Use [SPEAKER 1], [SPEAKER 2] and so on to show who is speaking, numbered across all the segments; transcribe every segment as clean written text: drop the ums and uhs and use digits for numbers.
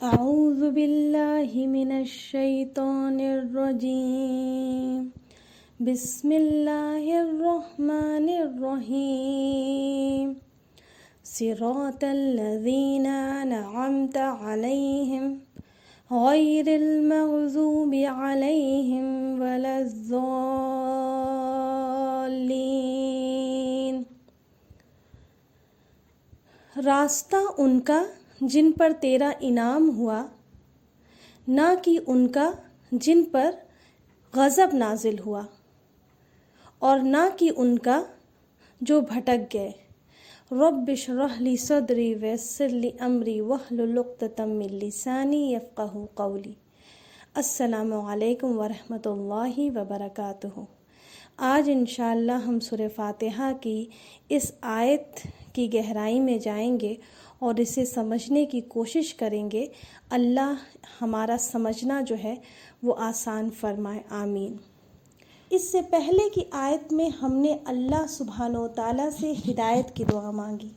[SPEAKER 1] اعوذ باللہ من الشیطان الرجیم بسم اللہ الرحمن الرحیم صراط الذین انعمت علیہم غیر المغضوب علیہم ولا الضالین۔ راستہ ان کا جن پر تیرا انعام ہوا، نہ کہ ان کا جن پر غضب نازل ہوا، اور نہ کہ ان کا جو بھٹک گئے۔ رب اشرح لی صدری ویسر لی امری واحلل عقدۃ من لسانی یفقہوا قولی۔ السلام علیکم ورحمۃ اللہ وبرکاتہ۔ آج انشاءاللہ ہم سورہ فاتحہ کی اس آیت کی گہرائی میں جائیں گے اور اسے سمجھنے کی کوشش کریں گے۔ اللہ ہمارا سمجھنا جو ہے وہ آسان فرمائے، آمین۔ اس سے پہلے کی آیت میں ہم نے اللہ سبحانہ و تعالیٰ سے ہدایت کی دعا مانگی،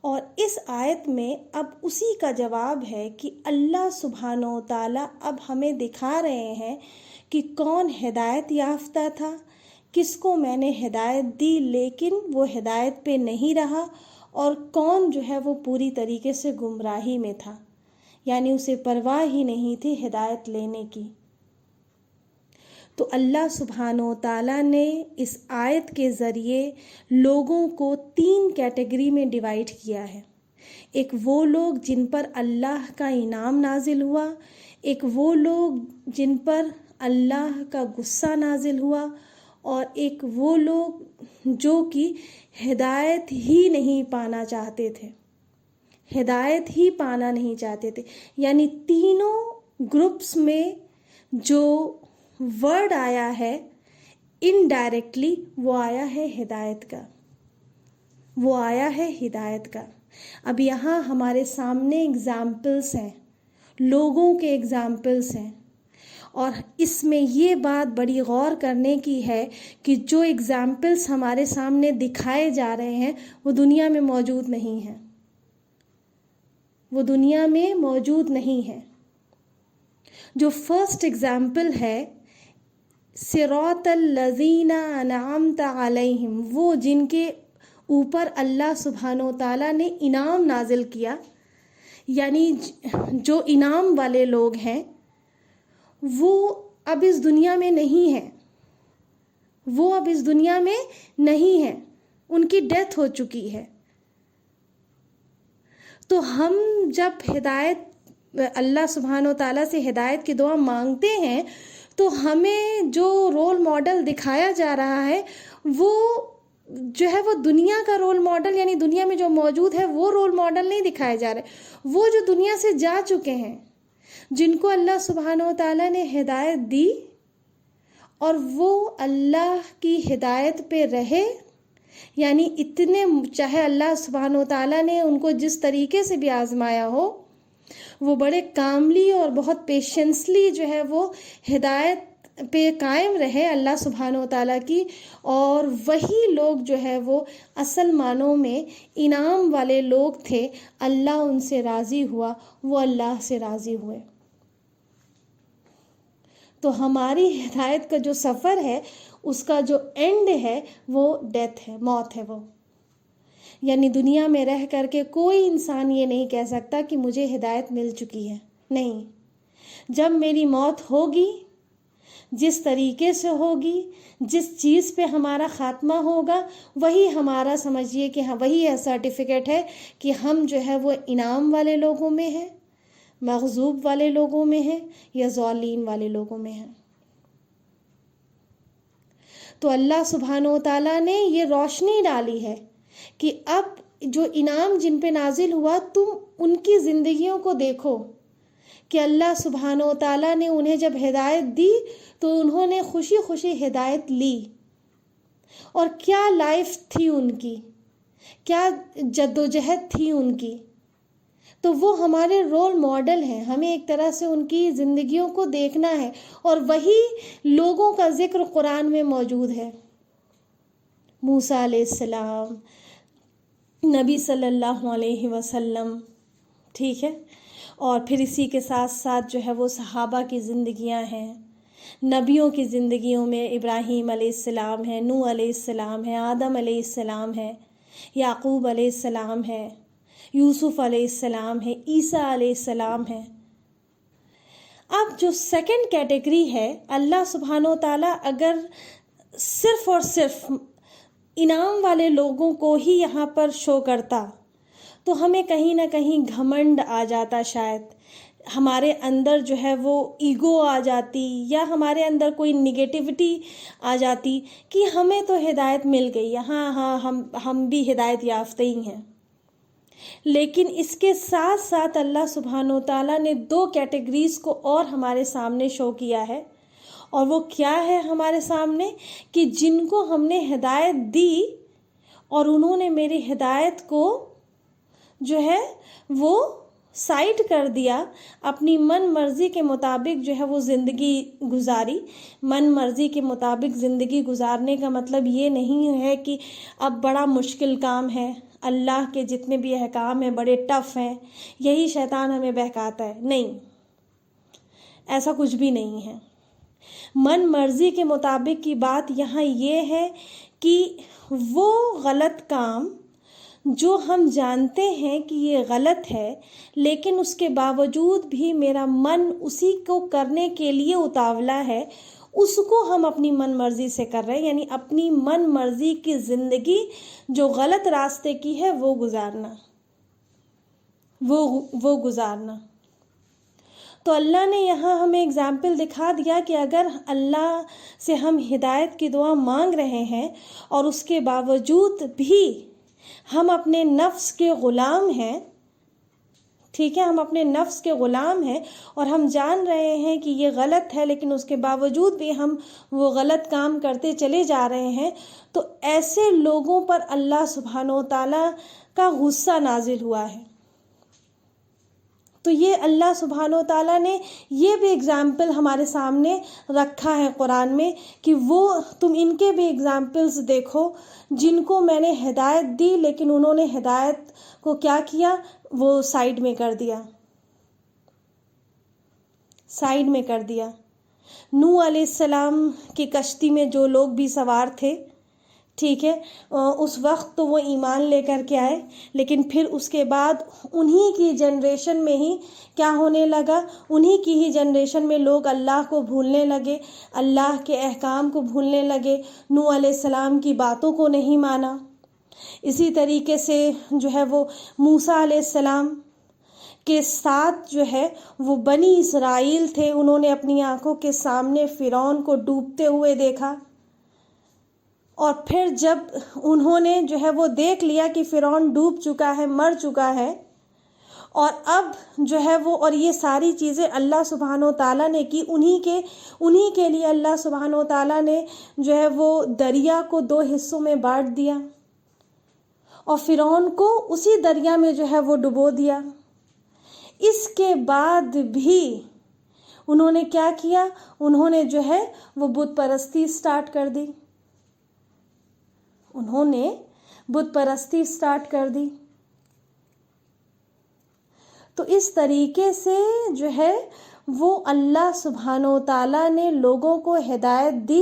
[SPEAKER 1] اور اس آیت میں اب اسی کا جواب ہے کہ اللہ سبحانہ و تعالیٰ اب ہمیں دکھا رہے ہیں کہ کون ہدایت یافتہ تھا، کس کو میں نے ہدایت دی لیکن وہ ہدایت پہ نہیں رہا، اور کون جو ہے وہ پوری طریقے سے گمراہی میں تھا، یعنی اسے پرواہ ہی نہیں تھی ہدایت لینے کی۔ تو اللہ سبحانہ و تعالیٰ نے اس آیت کے ذریعے لوگوں کو 3 کیٹیگری میں ڈیوائیڈ کیا ہے۔ ایک وہ لوگ جن پر اللہ کا انعام نازل ہوا، ایک وہ لوگ جن پر اللہ کا غصہ نازل ہوا، اور ایک وہ لوگ جو کہ ہدایت ہی نہیں پانا چاہتے تھے، ہدایت ہی پانا نہیں چاہتے تھے۔ یعنی تینوں گروپس میں جو ورڈ آیا ہے انڈائریکٹلی وہ آیا ہے ہدایت کا، وہ آیا ہے ہدایت کا۔ اب یہاں ہمارے سامنے اگزامپلس ہیں، لوگوں کے اگزامپلس ہیں، اور اس میں یہ بات بڑی غور کرنے کی ہے کہ جو اگزامپلس ہمارے سامنے دکھائے جا رہے ہیں وہ دنیا میں موجود نہیں ہیں، وہ دنیا میں موجود نہیں ہیں۔ جو فرسٹ اگزامپل ہے صراط الذین انعمت علیہم، وہ جن کے اوپر اللہ سبحانہ و تعالیٰ نے انعام نازل کیا، یعنی جو انعام والے لوگ ہیں وہ اب اس دنیا میں نہیں ہیں، وہ اب اس دنیا میں نہیں ہیں، ان کی ڈیتھ ہو چکی ہے۔ تو ہم جب ہدایت اللہ سبحانہ و تعالیٰ سے ہدایت کی دعا مانگتے ہیں تو ہمیں جو رول ماڈل دکھایا جا رہا ہے وہ جو ہے وہ دنیا کا رول ماڈل، یعنی دنیا میں جو موجود ہے وہ رول ماڈل نہیں دکھایا جا رہا ہے، وہ جو دنیا سے جا چکے ہیں، جن کو اللہ سبحانہ و تعالیٰ نے ہدایت دی اور وہ اللہ کی ہدایت پہ رہے، یعنی اتنے چاہے اللہ سبحانہ و تعالیٰ نے ان کو جس طریقے سے بھی آزمایا ہو، وہ بڑے کاملی اور بہت پیشنسلی جو ہے وہ ہدایت پہ قائم رہے اللہ سبحانہ و تعالیٰ کی، اور وہی لوگ جو ہے وہ اصل معنوں میں انعام والے لوگ تھے۔ اللہ ان سے راضی ہوا، وہ اللہ سے راضی ہوئے۔ تو ہماری ہدایت کا جو سفر ہے اس کا جو اینڈ ہے وہ ڈیتھ ہے، موت ہے۔ وہ یعنی دنیا میں رہ کر کے کوئی انسان یہ نہیں کہہ سکتا کہ مجھے ہدایت مل چکی ہے، نہیں۔ جب میری موت ہوگی، جس طریقے سے ہوگی، جس چیز پہ ہمارا خاتمہ ہوگا، وہی ہمارا سمجھیے کہ ہاں وہی ہے سرٹیفکیٹ ہے کہ ہم جو ہے وہ انعام والے لوگوں میں ہیں، مغضوب والے لوگوں میں ہیں، یا ضالین والے لوگوں میں ہیں۔ تو اللہ سبحانہ و تعالیٰ نے یہ روشنی ڈالی ہے کہ اب جو انعام جن پہ نازل ہوا تم ان کی زندگیوں کو دیکھو کہ اللہ سبحانہ و تعالیٰ نے انہیں جب ہدایت دی تو انہوں نے خوشی خوشی ہدایت لی، اور کیا لائف تھی ان کی، کیا جدوجہد تھی ان کی۔ تو وہ ہمارے رول ماڈل ہیں، ہمیں ایک طرح سے ان کی زندگیوں کو دیکھنا ہے، اور وہی لوگوں کا ذکر قرآن میں موجود ہے۔ موسیٰ علیہ السلام، نبی صلی اللہ علیہ وسلم، ٹھیک ہے، اور پھر اسی کے ساتھ ساتھ جو ہے وہ صحابہ کی زندگیاں ہیں، نبیوں کی زندگیوں میں ابراہیم علیہ السلام ہے، نوح علیہ السلام ہے، آدم علیہ السلام ہے، یعقوب علیہ السلام ہے، یوسف علیہ السلام ہے، عیسیٰ علیہ السلام ہے۔ اب جو سیکنڈ کیٹیگری ہے، اللہ سبحانہ و تعالیٰ اگر صرف اور صرف انعام والے لوگوں کو ہی یہاں پر شو کرتا تو ہمیں کہیں نہ کہیں گھمنڈ آ جاتا، شاید ہمارے اندر جو ہے وہ ایگو آ جاتی، یا ہمارے اندر کوئی نگیٹیوٹی آ جاتی کہ ہمیں تو ہدایت مل گئی، ہاں ہم بھی ہدایت یافتہ ہی ہیں۔ لیکن اس کے ساتھ ساتھ اللہ سبحانہ و تعالیٰ نے 2 کیٹیگریز کو اور ہمارے سامنے شو کیا ہے، اور وہ کیا ہے ہمارے سامنے، کہ جن کو ہم نے ہدایت دی اور انہوں نے میری ہدایت کو جو ہے وہ سائڈ کر دیا، اپنی من مرضی کے مطابق جو ہے وہ زندگی گزاری۔ من مرضی کے مطابق زندگی گزارنے کا مطلب یہ نہیں ہے کہ اب بڑا مشکل کام ہے، اللہ کے جتنے بھی احکام ہیں بڑے ٹف ہیں، یہی شیطان ہمیں بہکاتا ہے، نہیں، ایسا کچھ بھی نہیں ہے۔ من مرضی کے مطابق کی بات یہاں یہ ہے کہ وہ غلط کام جو ہم جانتے ہیں کہ یہ غلط ہے، لیکن اس کے باوجود بھی میرا من اسی کو کرنے کے لیے اتاولا ہے، اس کو ہم اپنی من مرضی سے کر رہے ہیں، یعنی اپنی من مرضی کی زندگی جو غلط راستے کی ہے وہ گزارنا، وہ گزارنا۔ تو اللہ نے یہاں ہمیں اگزامپل دکھا دیا کہ اگر اللہ سے ہم ہدایت کی دعا مانگ رہے ہیں اور اس کے باوجود بھی ہم اپنے نفس کے غلام ہیں، ٹھیک ہے، ہم اپنے نفس کے غلام ہیں اور ہم جان رہے ہیں کہ یہ غلط ہے، لیکن اس کے باوجود بھی ہم وہ غلط کام کرتے چلے جا رہے ہیں، تو ایسے لوگوں پر اللہ سبحانہ و تعالیٰ کا غصہ نازل ہوا ہے۔ تو یہ اللہ سبحانہ و تعالیٰ نے یہ بھی اگزامپل ہمارے سامنے رکھا ہے قرآن میں کہ وہ تم ان کے بھی اگزامپلز دیکھو جن کو میں نے ہدایت دی، لیکن انہوں نے ہدایت کو کیا کیا، وہ سائیڈ میں کر دیا، سائیڈ میں کر دیا۔ نوح علیہ السلام کی کشتی میں جو لوگ بھی سوار تھے، ٹھیک ہے، اس وقت تو وہ ایمان لے کر کے آئے، لیکن پھر اس کے بعد انہی کی جنریشن میں ہی کیا ہونے لگا، انہی کی ہی جنریشن میں لوگ اللہ کو بھولنے لگے، اللہ کے احکام کو بھولنے لگے، نوح علیہ السلام کی باتوں کو نہیں مانا۔ اسی طریقے سے جو ہے وہ موسیٰ علیہ السلام کے ساتھ جو ہے وہ بنی اسرائیل تھے، انہوں نے اپنی آنکھوں کے سامنے فرعون کو ڈوبتے ہوئے دیکھا، اور پھر جب انہوں نے جو ہے وہ دیکھ لیا کہ فرعون ڈوب چکا ہے، مر چکا ہے، اور اب جو ہے وہ، اور یہ ساری چیزیں اللہ سبحانہ و تعالیٰ نے کی، انہی کے لیے اللہ سبحانہ و تعالیٰ نے جو ہے وہ دریا کو 2 حصوں میں بانٹ دیا اور فرعون کو اسی دریا میں جو ہے وہ ڈبو دیا۔ اس کے بعد بھی انہوں نے کیا کیا، انہوں نے جو ہے وہ بت پرستی سٹارٹ کر دی، انہوں نے بت پرستی سٹارٹ کر دی۔ تو اس طریقے سے جو ہے وہ اللہ سبحانہ و تعالیٰ نے لوگوں کو ہدایت دی،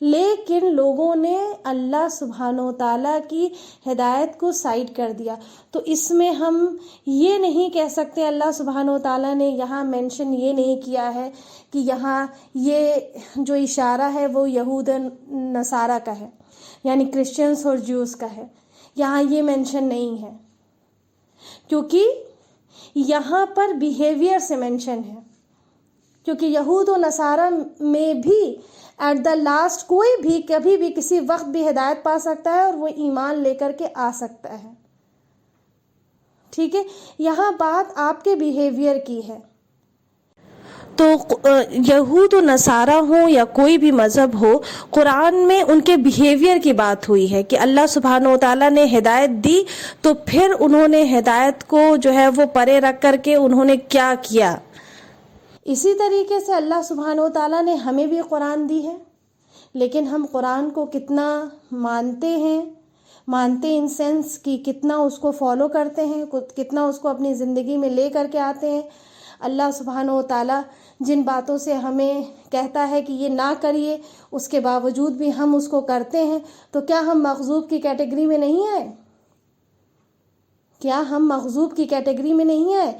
[SPEAKER 1] لیکن لوگوں نے اللہ سبحانہ و تعالیٰ کی ہدایت کو سائیڈ کر دیا۔ تو اس میں ہم یہ نہیں کہہ سکتے، اللہ سبحانہ و تعالیٰ نے یہاں مینشن یہ نہیں کیا ہے کہ یہاں یہ جو اشارہ ہے وہ یہود نصارہ کا ہے، یعنی کرسچنس اور جوز کا ہے، یہاں یہ مینشن نہیں ہے، کیونکہ یہاں پر بیہیویئر سے مینشن ہے، کیونکہ یہود و نصارہ میں بھی ایٹ دا لاسٹ کوئی بھی کبھی بھی کسی وقت بھی ہدایت پا سکتا ہے اور وہ ایمان لے کر کے آ سکتا ہے، ٹھیک ہے، یہاں بات آپ کے بیہیویئر کی ہے۔ تو یہود و نصارہ ہوں یا کوئی بھی مذہب ہو، قرآن میں ان کے بیہیویئر کی بات ہوئی ہے کہ اللہ سبحانہ و تعالیٰ نے ہدایت دی تو پھر انہوں نے ہدایت کو جو ہے وہ پرے رکھ کر کے انہوں نے کیا کیا۔ اسی طریقے سے اللہ سبحانہ و تعالیٰ نے ہمیں بھی قرآن دی ہے، لیکن ہم قرآن کو کتنا مانتے ہیں، مانتے ان سینس کہ کتنا اس کو فالو کرتے ہیں، کتنا اس کو اپنی زندگی میں لے کر کے آتے ہیں، اللہ سبحانہ و تعالیٰ جن باتوں سے ہمیں کہتا ہے کہ یہ نہ کریے، اس کے باوجود بھی ہم اس کو کرتے ہیں، تو کیا ہم مغضوب کی کیٹیگری میں نہیں آئے؟ کیا ہم مغضوب کی کیٹیگری میں نہیں آئے؟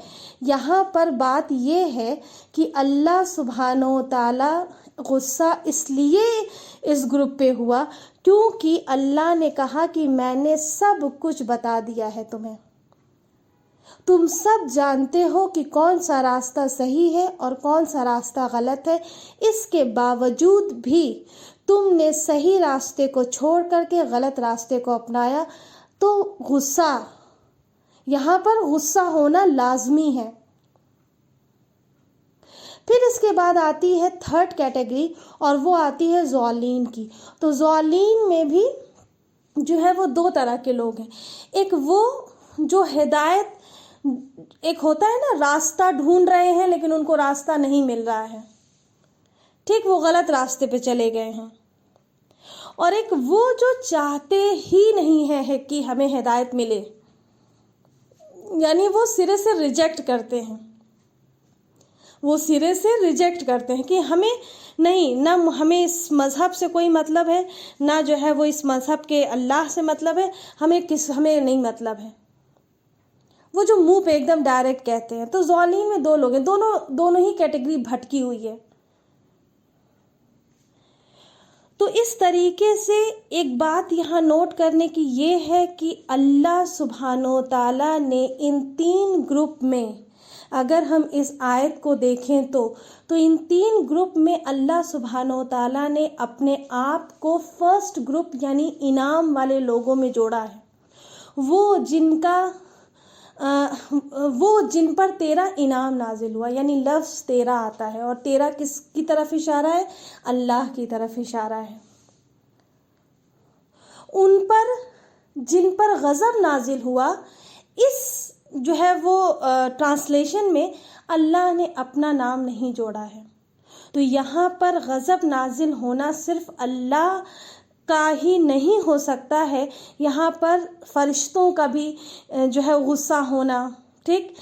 [SPEAKER 1] یہاں پر بات یہ ہے کہ اللہ سبحانہ و تعالیٰ غصہ اس لیے اس گروپ پہ ہوا کیونکہ اللہ نے کہا کہ میں نے سب کچھ بتا دیا ہے تمہیں، تم سب جانتے ہو کہ کون سا راستہ صحیح ہے اور کون سا راستہ غلط ہے، اس کے باوجود بھی تم نے صحیح راستے کو چھوڑ کر کے غلط راستے کو اپنایا، تو غصہ، یہاں پر غصہ ہونا لازمی ہے۔ پھر اس کے بعد آتی ہے تھرڈ کیٹیگری، اور وہ آتی ہے ضالین کی۔ تو ضالین میں بھی جو ہے وہ دو طرح کے لوگ ہیں، ایک وہ جو ہدایت، ایک ہوتا ہے نا راستہ ڈھونڈ رہے ہیں لیکن ان کو راستہ نہیں مل رہا ہے، ٹھیک، وہ غلط راستے پہ چلے گئے ہیں، اور ایک وہ جو چاہتے ہی نہیں ہے کہ ہمیں ہدایت ملے، یعنی وہ سرے سے ریجیکٹ کرتے ہیں، وہ سرے سے ریجیکٹ کرتے ہیں کہ ہمیں نہیں، نہ ہمیں اس مذہب سے کوئی مطلب ہے، نہ جو ہے وہ اس مذہب کے اللہ سے مطلب ہے، ہمیں نہیں مطلب ہے، وہ جو منہ پہ ایک دم ڈائریکٹ کہتے ہیں۔ تو ضالین میں دو لوگ ہیں، دونوں ہی کیٹیگری بھٹکی ہوئی ہے۔ تو اس طریقے سے ایک بات یہاں نوٹ کرنے کی یہ ہے کہ اللہ سبحانہ و تعالیٰ نے ان تین گروپ میں، اگر ہم اس آیت کو دیکھیں تو ان تین گروپ میں اللہ سبحانہ و تعالیٰ نے اپنے آپ کو فرسٹ گروپ یعنی انعام والے لوگوں میں جوڑا ہے، وہ جن پر تیرا انعام نازل ہوا، یعنی لفظ تیرا آتا ہے، اور تیرا کس کی طرف اشارہ ہے؟ اللہ کی طرف اشارہ ہے۔ ان پر جن پر غضب نازل ہوا، اس جو ہے وہ ٹرانسلیشن میں اللہ نے اپنا نام نہیں جوڑا ہے، تو یہاں پر غضب نازل ہونا صرف اللہ کا ہی نہیں ہو سکتا ہے، یہاں پر فرشتوں کا بھی جو ہے غصہ ہونا، ٹھیک،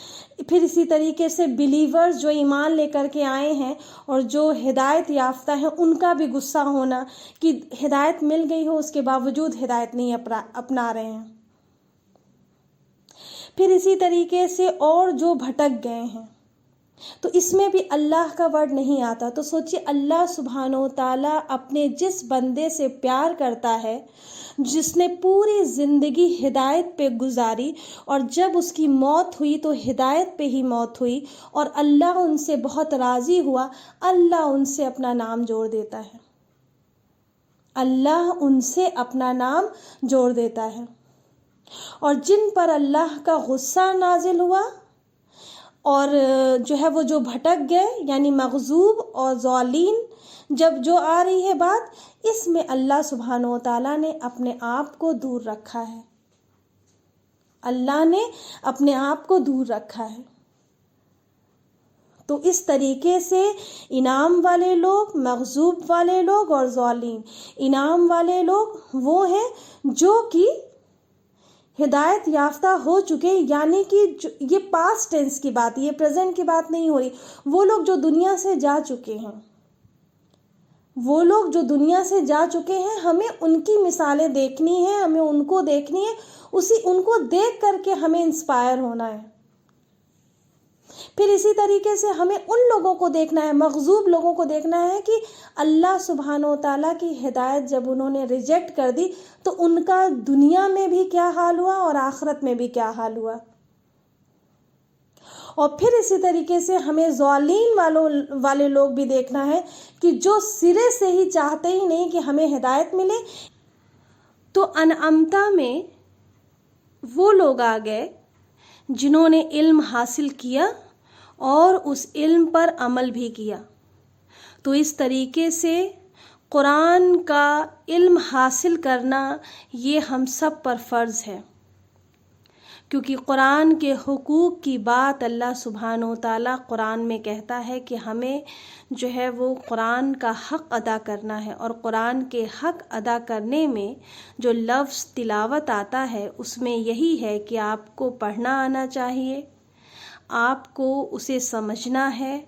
[SPEAKER 1] پھر اسی طریقے سے بلیورز جو ایمان لے کر کے آئے ہیں اور جو ہدایت یافتہ ہیں ان کا بھی غصہ ہونا کہ ہدایت مل گئی ہو اس کے باوجود ہدایت نہیں اپنا رہے ہیں، پھر اسی طریقے سے اور جو بھٹک گئے ہیں، تو اس میں بھی اللہ کا ورڈ نہیں آتا۔ تو سوچئے اللہ سبحانہ و تعالیٰ اپنے جس بندے سے پیار کرتا ہے، جس نے پوری زندگی ہدایت پہ گزاری، اور جب اس کی موت ہوئی تو ہدایت پہ ہی موت ہوئی، اور اللہ ان سے بہت راضی ہوا، اللہ ان سے اپنا نام جوڑ دیتا ہے، اللہ ان سے اپنا نام جوڑ دیتا ہے۔ اور جن پر اللہ کا غصہ نازل ہوا اور جو ہے وہ جو بھٹک گئے، یعنی مغضوب اور ضالین، جب جو آ رہی ہے بات، اس میں اللہ سبحانہ و تعالیٰ نے اپنے آپ کو دور رکھا ہے، اللہ نے اپنے آپ کو دور رکھا ہے۔ تو اس طریقے سے انعام والے لوگ، مغضوب والے لوگ اور ضالین۔ انعام والے لوگ وہ ہیں جو کہ ہدایت یافتہ ہو چکے، یعنی کہ یہ پاسٹ ٹینس کی بات، یہ پریزنٹ کی بات نہیں ہو رہی، وہ لوگ جو دنیا سے جا چکے ہیں، وہ لوگ جو دنیا سے جا چکے ہیں، ہمیں ان کی مثالیں دیکھنی ہیں، ہمیں ان کو دیکھنی ہے، ان کو دیکھ کر کے ہمیں انسپائر ہونا ہے۔ پھر اسی طریقے سے ہمیں ان لوگوں کو دیکھنا ہے، مغضوب لوگوں کو دیکھنا ہے کہ اللہ سبحانہ و تعالیٰ کی ہدایت جب انہوں نے ریجیکٹ کر دی تو ان کا دنیا میں بھی کیا حال ہوا اور آخرت میں بھی کیا حال ہوا۔ اور پھر اسی طریقے سے ہمیں ضالین والے لوگ بھی دیکھنا ہے کہ جو سرے سے ہی چاہتے ہی نہیں کہ ہمیں ہدایت ملے۔ تو انعمتا میں وہ لوگ آ گئے جنہوں نے علم حاصل کیا اور اس علم پر عمل بھی کیا۔ تو اس طریقے سے قرآن کا علم حاصل کرنا یہ ہم سب پر فرض ہے، کیونکہ قرآن کے حقوق کی بات اللہ سبحانہ و تعالیٰ قرآن میں کہتا ہے کہ ہمیں جو ہے وہ قرآن کا حق ادا کرنا ہے، اور قرآن کے حق ادا کرنے میں جو لفظ تلاوت آتا ہے اس میں یہی ہے کہ آپ کو پڑھنا آنا چاہیے، آپ کو اسے سمجھنا ہے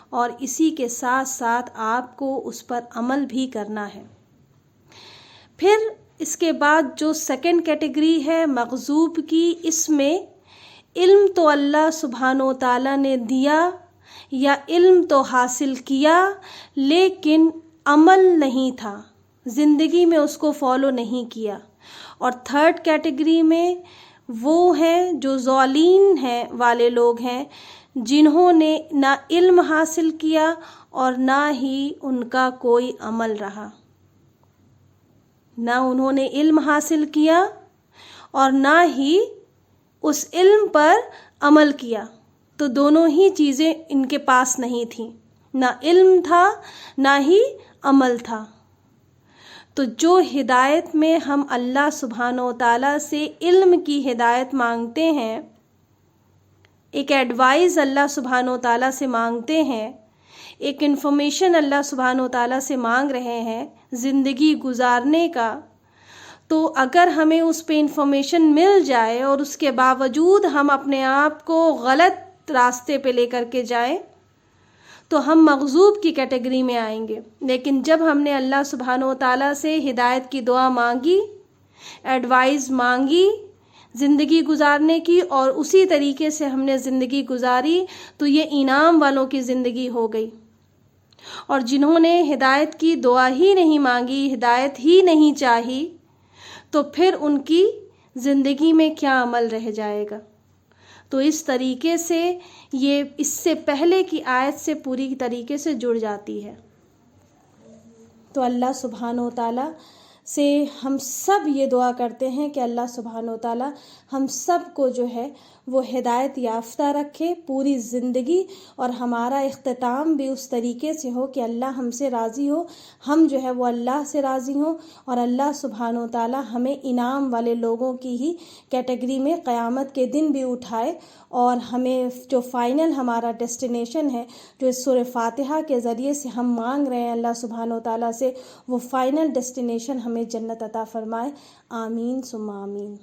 [SPEAKER 1] اور اسی کے ساتھ ساتھ آپ کو اس پر عمل بھی کرنا ہے۔ پھر اس کے بعد جو سیکنڈ کیٹیگری ہے مغضوب کی، اس میں علم تو اللہ سبحانہ و تعالیٰ نے دیا یا علم تو حاصل کیا لیکن عمل نہیں تھا، زندگی میں اس کو فالو نہیں کیا۔ اور تھرڈ کیٹیگری میں وہ ہیں جو ضالین ہیں والے لوگ ہیں، جنہوں نے نہ علم حاصل کیا اور نہ ہی ان کا کوئی عمل رہا، نہ انہوں نے علم حاصل کیا اور نہ ہی اس علم پر عمل کیا، تو دونوں ہی چیزیں ان کے پاس نہیں تھیں، نہ علم تھا نہ ہی عمل تھا۔ تو جو ہدایت میں ہم اللہ سبحانہ و تعالیٰ سے علم کی ہدایت مانگتے ہیں، ایک ایڈوائز اللہ سبحانہ و تعالیٰ سے مانگتے ہیں، ایک انفارمیشن اللہ سبحانہ و تعالیٰ سے مانگ رہے ہیں زندگی گزارنے کا، تو اگر ہمیں اس پہ انفارمیشن مل جائے اور اس کے باوجود ہم اپنے آپ کو غلط راستے پہ لے کر کے جائیں تو ہم مغضوب کی کیٹیگری میں آئیں گے۔ لیکن جب ہم نے اللہ سبحانہ و تعالیٰ سے ہدایت کی دعا مانگی، ایڈوائز مانگی زندگی گزارنے کی، اور اسی طریقے سے ہم نے زندگی گزاری، تو یہ انعام والوں کی زندگی ہو گئی۔ اور جنہوں نے ہدایت کی دعا ہی نہیں مانگی، ہدایت ہی نہیں چاہی، تو پھر ان کی زندگی میں کیا عمل رہ جائے گا؟ تو اس طریقے سے یہ اس سے پہلے کی آیت سے پوری طریقے سے جڑ جاتی ہے۔ تو اللہ سبحانہ و تعالیٰ سے ہم سب یہ دعا کرتے ہیں کہ اللہ سبحانہ و تعالیٰ ہم سب کو جو ہے وہ ہدایت یافتہ رکھے پوری زندگی، اور ہمارا اختتام بھی اس طریقے سے ہو کہ اللہ ہم سے راضی ہو، ہم جو ہے وہ اللہ سے راضی ہوں، اور اللہ سبحانہ و تعالیٰ ہمیں انعام والے لوگوں کی ہی کیٹیگری میں قیامت کے دن بھی اٹھائے، اور ہمیں جو فائنل ہمارا ڈیسٹینیشن ہے، جو اس سورہ فاتحہ کے ذریعے سے ہم مانگ رہے ہیں اللہ سبحانہ و تعالیٰ سے، وہ فائنل ڈیسٹینیشن ہمیں جنت عطا فرمائے۔ آمین ثم آمین۔